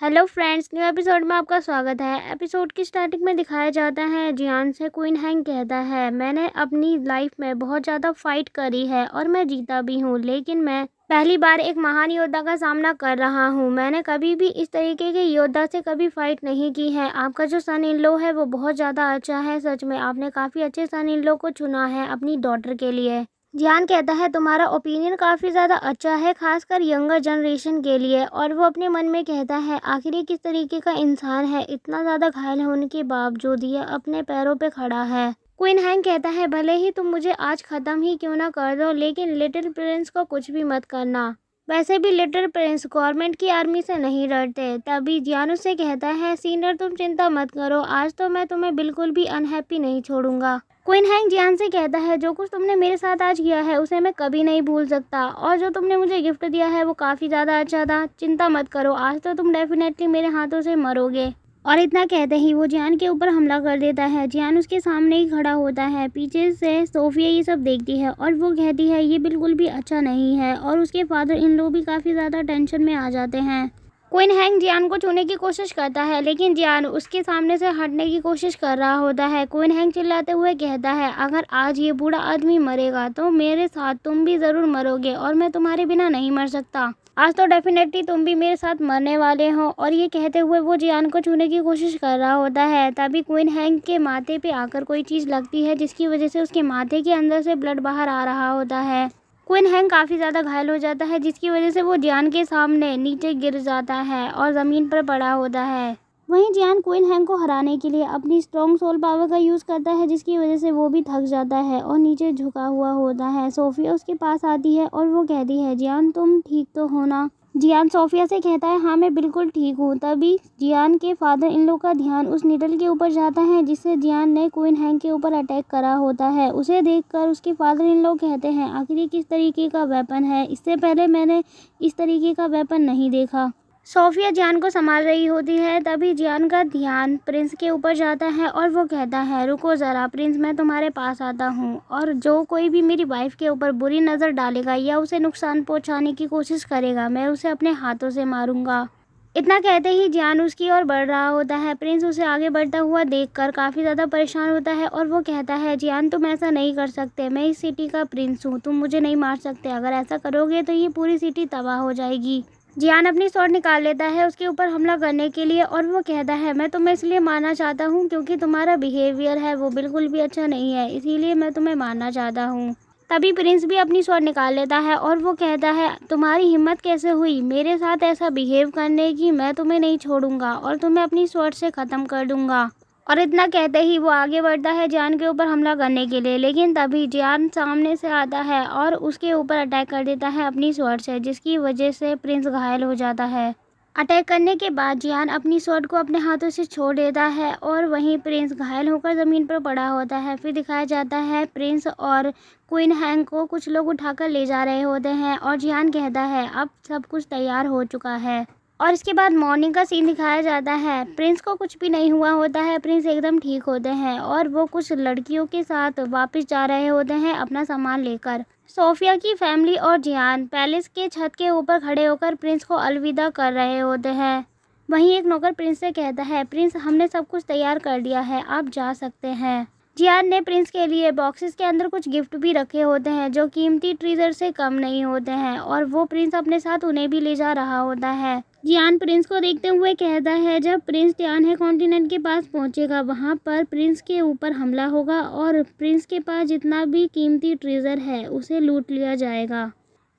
Hello friends, new episode में आपका स्वागत है। एपिसोड की स्टार्टिंग में दिखाया जाता है जियान से क्वीन हैंग कहता है, मैंने अपनी लाइफ में बहुत ज़्यादा फाइट करी है और मैं जीता भी हूँ, लेकिन मैं पहली बार एक महान योद्धा का सामना कर रहा हूँ। मैंने कभी भी इस तरीके के योद्धा से कभी फाइट नहीं की है। आपका जो सन इन लॉ है वो बहुत ज़्यादा अच्छा है। सच में आपने काफ़ी अच्छे सन इन लॉ को चुना है अपनी डॉटर के लिए। जियान कहता है तुम्हारा ओपिनियन काफ़ी ज़्यादा अच्छा है, खासकर यंगर जनरेशन के लिए। और वो अपने मन में कहता है आखिर ये किस तरीके का इंसान है, इतना ज़्यादा घायल होने के बावजूद ये अपने पैरों पे खड़ा है। क्वीन हैंग कहता है भले ही तुम मुझे आज ख़त्म ही क्यों ना कर दो, लेकिन लिटिल प्रिंस को कुछ भी मत करना। वैसे भी लिटिल प्रिंस गवर्नमेंट की आर्मी से नहीं डरते। तभी जियान उससे कहता है सीनियर तुम चिंता मत करो, आज तो मैं तुम्हें बिल्कुल भी अनहैप्पी नहीं छोड़ूंगा। क्वीन हैंग जियान से कहता है जो कुछ तुमने मेरे साथ आज किया है उसे मैं कभी नहीं भूल सकता, और जो तुमने मुझे गिफ्ट दिया है वो काफ़ी ज़्यादा अच्छा था। चिंता मत करो, आज तो तुम डेफिनेटली मेरे हाथों से मरोगे। और इतना कहते ही वो जियान के ऊपर हमला कर देता है। जियान उसके सामने ही खड़ा होता है। पीछे से सोफिया ये सब देखती है और वो कहती है ये बिल्कुल भी अच्छा नहीं है, और उसके फादर इन लोग भी काफ़ी ज़्यादा टेंशन में आ जाते हैं। क्वीन हैंग जियान को छूने की कोशिश करता है, लेकिन जियान उसके सामने से हटने की कोशिश कर रहा होता है। क्वीन हैंग चिल्लाते हुए कहता है अगर आज ये बूढ़ा आदमी मरेगा तो मेरे साथ तुम भी ज़रूर मरोगे, और मैं तुम्हारे बिना नहीं मर सकता। आज तो डेफिनेटली तुम भी मेरे साथ मरने वाले हो। और ये कहते हुए वो जियान को छूने की कोशिश कर रहा होता है। तभी क्वीन हैंग के माथे पे आकर कोई चीज़ लगती है, जिसकी वजह से उसके माथे के अंदर से ब्लड बाहर आ रहा होता है। क्वीन हैंग काफ़ी ज़्यादा घायल हो जाता है, जिसकी वजह से वो जियान के सामने नीचे गिर जाता है और ज़मीन पर पड़ा होता है। वहीं जियान क्वीन हैंग को हराने के लिए अपनी स्ट्रॉन्ग सोल पावर का यूज़ करता है, जिसकी वजह से वो भी थक जाता है और नीचे झुका हुआ होता है। सोफिया उसके पास आती है और वो कहती है जियान तुम ठीक तो हो ना। जियान सोफिया से कहता है हाँ मैं बिल्कुल ठीक हूँ। तभी जियान के फादर इन लोग का ध्यान उस नीडल के ऊपर जाता है जिससे जियान ने क्वीन हैंग के ऊपर अटैक करा होता है। उसे देखकर उसके फादर इन लोग कहते हैं आखिर ये किस तरीके का वेपन है, इससे पहले मैंने इस तरीके का वेपन नहीं देखा। सोफिया जियान को संभाल रही होती है। तभी जियान का ध्यान प्रिंस के ऊपर जाता है और वो कहता है रुको ज़रा प्रिंस, मैं तुम्हारे पास आता हूँ, और जो कोई भी मेरी वाइफ के ऊपर बुरी नज़र डालेगा या उसे नुकसान पहुँचाने की कोशिश करेगा मैं उसे अपने हाथों से मारूंगा। इतना कहते ही जियान उसकी ओर बढ़ रहा होता है। प्रिंस उसे आगे बढ़ता हुआ देखकर काफ़ी ज़्यादा परेशान होता है और वो कहता है जियान तुम ऐसा नहीं कर सकते, मैं इस सिटी का प्रिंस हूँ, तुम मुझे नहीं मार सकते। अगर ऐसा करोगे तो ये पूरी सिटी तबाह हो जाएगी। जियान अपनी स्वॉर्ड निकाल लेता है उसके ऊपर हमला करने के लिए, और वो कहता है मैं तुम्हें इसलिए मारना चाहता हूँ क्योंकि तुम्हारा बिहेवियर है वो बिल्कुल भी अच्छा नहीं है, इसीलिए मैं तुम्हें मारना चाहता हूँ। तभी प्रिंस भी अपनी स्वॉर्ड निकाल लेता है और वो कहता है तुम्हारी हिम्मत कैसे हुई मेरे साथ ऐसा बिहेव करने की, मैं तुम्हें नहीं छोड़ूंगा और तुम्हें अपनी स्वॉर्ड से ख़त्म कर दूंगा। और इतना कहते ही वो आगे बढ़ता है जियान के ऊपर हमला करने के लिए, लेकिन तभी जियान सामने से आता है और उसके ऊपर अटैक कर देता है अपनी स्वॉर्ड से, जिसकी वजह से प्रिंस घायल हो जाता है। अटैक करने के बाद जियान अपनी स्वॉर्ड को अपने हाथों से छोड़ देता है और वहीं प्रिंस घायल होकर ज़मीन पर पड़ा होता है। फिर दिखाया जाता है प्रिंस और क्वीन हैंग को कुछ लोग उठाकर ले जा रहे होते हैं और जियान कहता है अब सब कुछ तैयार हो चुका है। और इसके बाद मॉर्निंग का सीन दिखाया जाता है। प्रिंस को कुछ भी नहीं हुआ होता है, प्रिंस एकदम ठीक होते हैं और वो कुछ लड़कियों के साथ वापस जा रहे होते हैं अपना सामान लेकर। सोफिया की फैमिली और जियान पैलेस के छत के ऊपर खड़े होकर प्रिंस को अलविदा कर रहे होते हैं। वहीं एक नौकर प्रिंस से कहता है प्रिंस हमने सब कुछ तैयार कर दिया है, आप जा सकते हैं। जियान ने प्रिंस के लिए बॉक्सेस के अंदर कुछ गिफ्ट भी रखे होते हैं जो कीमती ट्रेजर से कम नहीं होते हैं, और वो प्रिंस अपने साथ उन्हें भी ले जा रहा होता है। जियान प्रिंस को देखते हुए कहता है जब प्रिंस तियान्हे कॉन्टिनेंट के पास पहुंचेगा वहां पर प्रिंस के ऊपर हमला होगा और प्रिंस के पास जितना भी कीमती ट्रेजर है उसे लूट लिया जाएगा।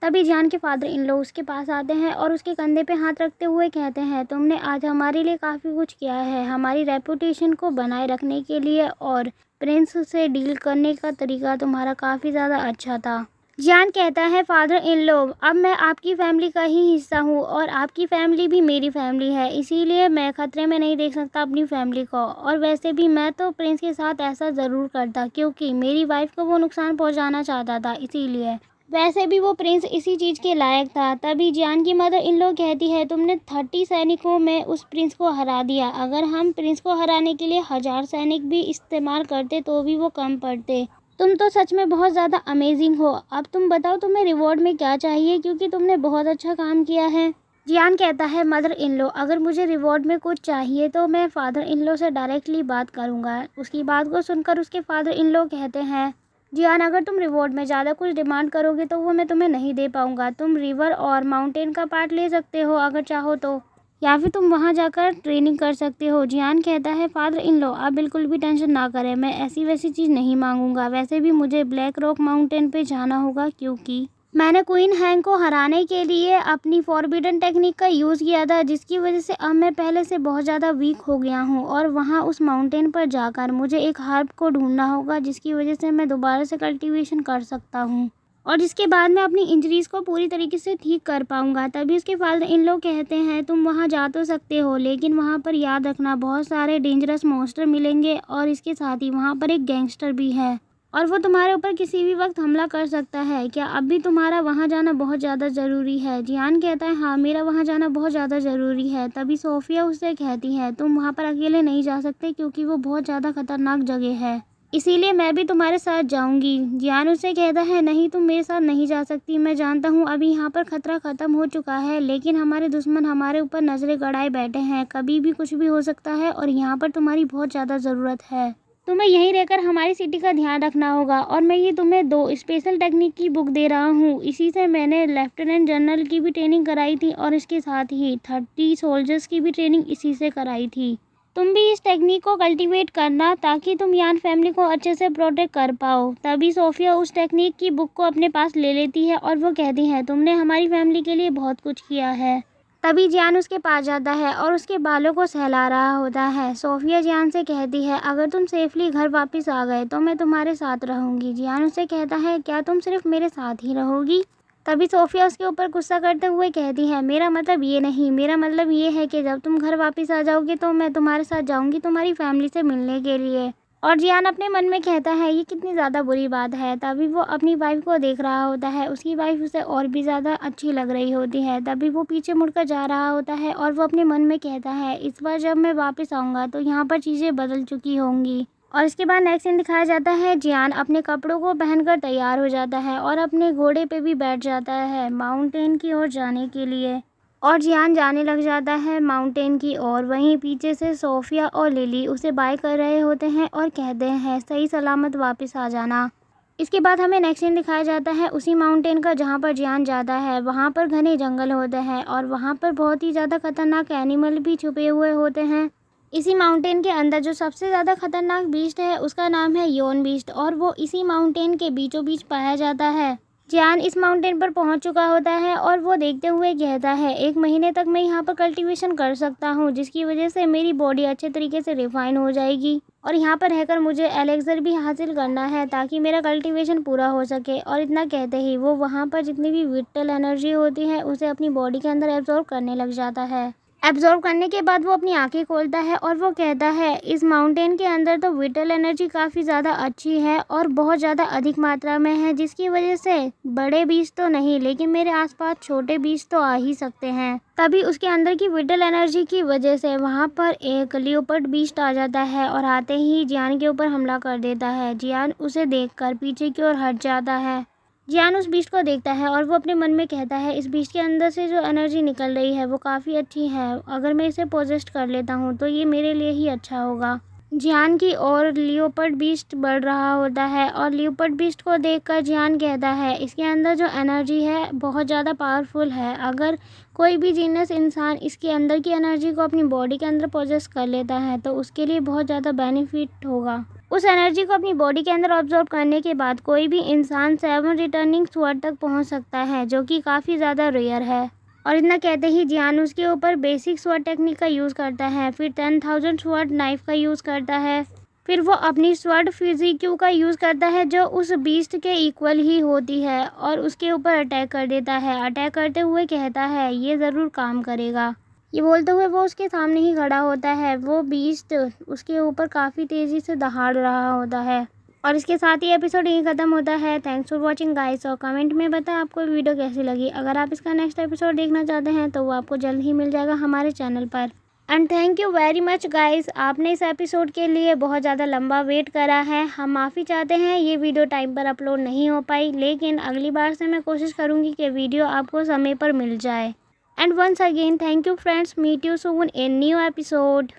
तभी जियान के फादर इन लोग उसके पास आते हैं और उसके कंधे पे हाथ रखते हुए कहते हैं तुमने आज हमारे लिए काफ़ी कुछ किया है, हमारी रेपुटेशन को बनाए रखने के लिए, और प्रिंस से डील करने का तरीका तुम्हारा काफ़ी ज़्यादा अच्छा था। जियान कहता है फादर इन लॉ अब मैं आपकी फैमिली का ही हिस्सा हूँ और आपकी फैमिली भी मेरी फैमिली है, इसीलिए मैं ख़तरे में नहीं देख सकता अपनी फैमिली को। और वैसे भी मैं तो प्रिंस के साथ ऐसा ज़रूर करता क्योंकि मेरी वाइफ को वो नुकसान पहुँचाना चाहता था, इसीलिए वैसे भी वो प्रिंस इसी चीज़ के लायक था। तभी जियान की मदर इन लोग कहती है तुमने 30 सैनिकों में उस प्रिंस को हरा दिया, अगर हम प्रिंस को हराने के लिए 1000 सैनिक भी इस्तेमाल करते तो भी वो कम पड़ते। तुम तो सच में बहुत ज़्यादा अमेजिंग हो। अब तुम बताओ तुम्हें रिवॉर्ड में क्या चाहिए, क्योंकि तुमने बहुत अच्छा काम किया है। जियान कहता है मदर इन लॉ, अगर मुझे रिवॉर्ड में कुछ चाहिए तो मैं फादर इन लॉ से डायरेक्टली बात करूँगा। उसकी बात को सुनकर उसके फादर इन लॉ कहते हैं जियान, अगर तुम रिवॉर्ड में ज़्यादा कुछ डिमांड करोगे तो वो मैं तुम्हें नहीं दे पाऊँगा। तुम रिवर और माउंटेन का पार्ट ले सकते हो अगर चाहो तो, या फिर तुम वहाँ जाकर ट्रेनिंग कर सकते हो। जियान कहता है फादर इन लॉ, आप बिल्कुल भी टेंशन ना करें, मैं ऐसी वैसी चीज़ नहीं मांगूंगा। वैसे भी मुझे ब्लैक रॉक माउंटेन पे जाना होगा क्योंकि मैंने क्वीन हैंग को हराने के लिए अपनी फॉरबिडन टेक्निक का यूज़ किया था, जिसकी वजह से अब मैं पहले से बहुत ज़्यादा वीक हो गया हूँ और वहाँ उस माउंटेन पर जाकर मुझे एक हर्ब को ढूंढना होगा जिसकी वजह से मैं दोबारा से कल्टीवेशन कर सकता हूँ और जिसके बाद मैं अपनी इंजरीज़ को पूरी तरीके से ठीक कर पाऊँगा। तभी उसके फादर इन लोग कहते हैं तुम वहाँ जा तो सकते हो, लेकिन वहाँ पर याद रखना बहुत सारे डेंजरस मॉन्स्टर मिलेंगे और इसके साथ ही वहाँ पर एक गैंगस्टर भी है और वो तुम्हारे ऊपर किसी भी वक्त हमला कर सकता है। क्या अब भी तुम्हारा वहाँ जाना बहुत ज़्यादा ज़रूरी है? जियान कहता है हाँ, मेरा वहाँ जाना बहुत ज़्यादा ज़रूरी है। तभी सोफिया उससे कहती है तुम वहाँ पर अकेले नहीं जा सकते क्योंकि वो बहुत ज़्यादा खतरनाक जगह है, इसीलिए मैं भी तुम्हारे साथ जाऊंगी। जियान उससे कहता है नहीं, तुम मेरे साथ नहीं जा सकती। मैं जानता हूँ अभी यहाँ पर खतरा ख़त्म हो चुका है, लेकिन हमारे दुश्मन हमारे ऊपर नज़रें गड़ाए बैठे हैं, कभी भी कुछ भी हो सकता है और यहाँ पर तुम्हारी बहुत ज़्यादा ज़रूरत है। तुम्हें यहीं रहकर हमारी सिटी का ध्यान रखना होगा और मैं ये तुम्हें 2 स्पेशल टेक्निक की बुक दे रहा हूँ। इसी से मैंने लेफ्टिनेंट जनरल की भी ट्रेनिंग कराई थी और इसके साथ ही 30 सोल्जर्स की भी ट्रेनिंग इसी से कराई थी। तुम भी इस टेक्निक को कल्टीवेट करना ताकि तुम यान फैमिली को अच्छे से प्रोटेक्ट कर पाओ। तभी सोफिया उस टेक्निक की बुक को अपने पास ले लेती है और वो कहती है तुमने हमारी फैमिली के लिए बहुत कुछ किया है। तभी जियान उसके पास जाता है और उसके बालों को सहला रहा होता है। सोफिया जियान से कहती है अगर तुम सेफली घर वापस आ गए तो मैं तुम्हारे साथ रहूँगी। जियान उससे कहता है क्या तुम सिर्फ मेरे साथ ही रहोगी? तभी सोफिया उसके ऊपर गुस्सा करते हुए कहती है मेरा मतलब ये नहीं, मेरा मतलब ये है कि जब तुम घर वापस आ जाओगे तो मैं तुम्हारे साथ जाऊंगी तुम्हारी फैमिली से मिलने के लिए। और जियान अपने मन में कहता है ये कितनी ज़्यादा बुरी बात है। तभी वो अपनी वाइफ को देख रहा होता है, उसकी वाइफ उसे और भी ज़्यादा अच्छी लग रही होती है। तभी वो पीछे मुड़कर जा रहा होता है और वो अपने मन में कहता है इस बार जब मैं वापस आऊँगा तो यहाँ पर चीज़ें बदल चुकी होंगी। और इसके बाद नेक्स्ट सीन दिखाया जाता है जियान अपने कपड़ों को पहनकर तैयार हो जाता है और अपने घोड़े पे भी बैठ जाता है माउंटेन की ओर जाने के लिए। और जियान जाने लग जाता है माउंटेन की ओर। वहीं पीछे से सोफिया और लिली उसे बाय कर रहे होते हैं और कहते हैं सही सलामत वापस आ जाना। इसके बाद हमें नेक्स्ट सीन दिखाया जाता है उसी माउंटेन का जहाँ पर जियान जाता है। वहाँ पर घने जंगल होते हैं और वहाँ पर बहुत ही ज़्यादा खतरनाक एनिमल भी छुपे हुए होते हैं। इसी माउंटेन के अंदर जो सबसे ज़्यादा खतरनाक बीस्ट है उसका नाम है योन बीस्ट और वो इसी माउंटेन के बीचों बीच पाया जाता है। जियान इस माउंटेन पर पहुंच चुका होता है और वो देखते हुए कहता है 1 महीने तक मैं यहाँ पर कल्टीवेशन कर सकता हूँ जिसकी वजह से मेरी बॉडी अच्छे तरीके से रिफाइन हो जाएगी और यहाँ पर रहकर मुझे एलेक्सर भी हासिल करना है ताकि मेरा कल्टीवेशन पूरा हो सके। और इतना कहते ही वो वहाँ पर जितनी भी विटल एनर्जी होती है उसे अपनी बॉडी के अंदर एब्जॉर्ब करने लग जाता है। एब्जॉर्ब करने के बाद वो अपनी आंखें खोलता है और वो कहता है इस माउंटेन के अंदर तो विटल एनर्जी काफ़ी ज़्यादा अच्छी है और बहुत ज़्यादा अधिक मात्रा में है, जिसकी वजह से बड़े बीज तो नहीं लेकिन मेरे आसपास छोटे बीज तो आ ही सकते हैं। तभी उसके अंदर की विटल एनर्जी की वजह से वहाँ पर एक लियोपर्ड बीस्ट आ जाता है और आते ही जियान के ऊपर हमला कर देता है। जियान उसे देखकर पीछे की ओर हट जाता है। जियान उस बीस्ट को देखता है और वो अपने मन में कहता है इस बीस्ट के अंदर से जो एनर्जी निकल रही है वो काफ़ी अच्छी है, अगर मैं इसे पोजेस्ट कर लेता हूँ तो ये मेरे लिए ही अच्छा होगा। जियान की ओर लियोपर्ड बीस्ट बढ़ रहा होता है और लियोपर्ड बीस्ट को देखकर जियान कहता है इसके अंदर जो एनर्जी है बहुत ज़्यादा पावरफुल है, अगर कोई भी जीनियस इंसान इसके अंदर की एनर्जी को अपनी बॉडी के अंदर पोजेस कर लेता है तो उसके लिए बहुत ज़्यादा बेनिफिट होगा। उस एनर्जी को अपनी बॉडी के अंदर ऑब्जॉर्व करने के बाद कोई भी इंसान 7 रिटर्निंग स्वॉर्ड तक पहुंच सकता है जो कि काफ़ी ज़्यादा रेयर है। और इतना कहते ही जियान उसके ऊपर बेसिक स्वॉर्ड टेक्निक का यूज़ करता है, फिर 10,000 स्वॉर्ड नाइफ का यूज़ करता है, फिर वो अपनी स्वॉर्ड फिजिक्यू का यूज़ करता है जो उस बीस्ट के इक्वल ही होती है और उसके ऊपर अटैक कर देता है। अटैक करते हुए कहता है ये ज़रूर काम करेगा। ये बोलते हुए वो उसके सामने ही खड़ा होता है। वो बीस्ट उसके ऊपर काफ़ी तेज़ी से दहाड़ रहा होता है। और इसके साथ ही एपिसोड यहीं ख़त्म होता है। थैंक्स फॉर वॉचिंग गाइस और कमेंट में बताएं आपको वीडियो कैसी लगी। अगर आप इसका नेक्स्ट एपिसोड देखना चाहते हैं तो वो आपको जल्द ही मिल जाएगा हमारे चैनल पर। And thank you very much guys, आपने इस एपिसोड के लिए बहुत ज़्यादा लंबा वेट करा है। हम माफ़ी चाहते हैं ये वीडियो टाइम पर अपलोड नहीं हो पाई, लेकिन अगली बार से मैं कोशिश करूँगी कि वीडियो आपको समय पर मिल जाए। And once again, thank you friends. Meet you soon in new episode.